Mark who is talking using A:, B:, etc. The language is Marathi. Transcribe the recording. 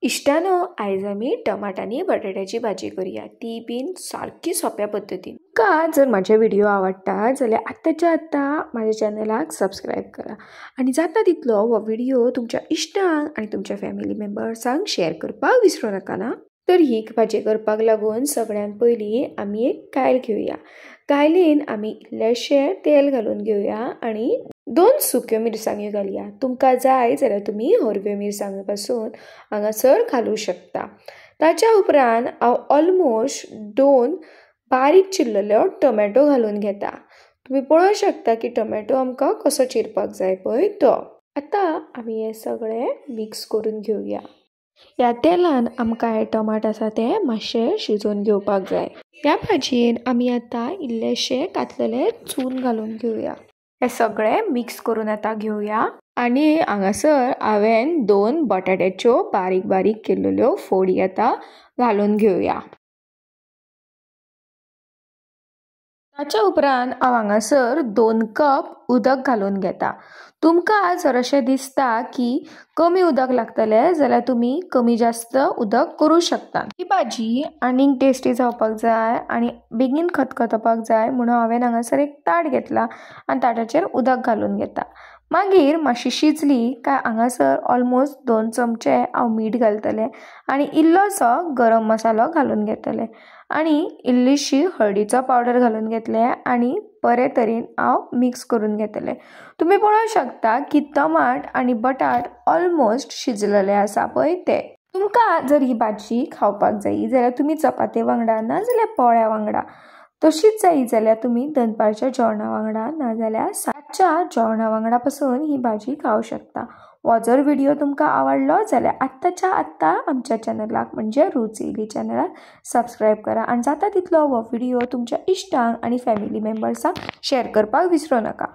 A: इश्टानो आयज आमी टमाटांनी बटाट्याची भाजी करूया, ती बीन सारकी सोप्या पद्दतीन। तुमकां जर माझे व्हिडिओ आवडटा जाल्यार आत्ताच्या आत्ता माझ्या चॅनलाक सबस्क्राईब करा आणि जाता तितलो हो व्हिडिओ तुमच्या इश्टांक आणि तुमच्या फॅमिली मेंबर्सांक शेअर करपाक विसरू नका ना। तर ही भाजी करपाक लागून सगळ्यात पयलीं आमी एक कायल घेवया। कायलीन आमी इल्लेशें तेल घालून घेवया आणि 2 सुक्यो मिरसांग्यो घालया। तुमकां जाय जाल्यार तुमी हरव्यो मिरसांग्यो पासून हांगासर घालूं शकता। ताच्या उपरांत हांव ऑलमोस्ट 2 बारीक चिरलेलो टोमॅटो घालून घेता। तुम्ही पळोवंक शकता की टोमॅटो आमकां कसो चिरपाक जाय पळय तो। आता आमी हे सगळे मिक्स करून घेवया। या तेलान आमकां हे टोमाट आसा ते मातशे शिजोवन घेवपाक जाय। या भाजयेन आमी आता इल्लेशे कातलेले चून घालून घेवया। हे सगळे मिक्स करून आता घेवया आणि हांगासर हांवें 2 बटाट्याच्यो बारीक बारीक केल्ल्यो फोडी आता घालून घेवया। ताच्या उपरांत हांव हांगासर 2 कप उदक घालून घेता। तुमकां जर अशें दिसता की कमी उदक लागतले जाल्यार तुमी कमी जास्त उदक करूं शकता। ही भाजी आनीक टेस्टी जावपाक जाय आणि बेगीन खतखतपाक जाय म्हणून हांवें हांगासर एक ताट घेतला आणि ताटाचेर उदक घालून घेता। मागीर मातशी शिजली काय हांगासर ऑलमोस्ट 2 चमचे हांव मीठ घालतले आणि इल्लोसो गरम मसालो घालून घेतले आणि इल्लीशी हळदीचो पावडर घालून घेतले आणि बरे तरेन हांव मिक्स करून घेतले। तुम्ही पळोवंक शकता की टमाट आणि बटाट ऑलमोस्ट शिजलेले आसा पळय ते। तुमकां जर ही भाजी खावपाक जायी जाल्यार तुमी चपाती वांगडा ना जाल्यार पोळ्या वांगडा तशीच जायी जाल्यार तुमी दनपारच्या जेवणा वांगडा ना जाल्यार सांजच्या जेवणा वांगडा पासून ही भाजी खावं शकता। हो जर व्हिडिओ तुमकां आवडलो जाल्यार आत्ताच्या आत्ता आमच्या चॅनलाक म्हणजे रुची इली चॅनलाक सबस्क्राईब करा आणि जाता तितलो हो व्हिडिओ तुमच्या इश्टांक आणि फॅमिली मेंबर्सांक शेअर करपाक विसरू नका।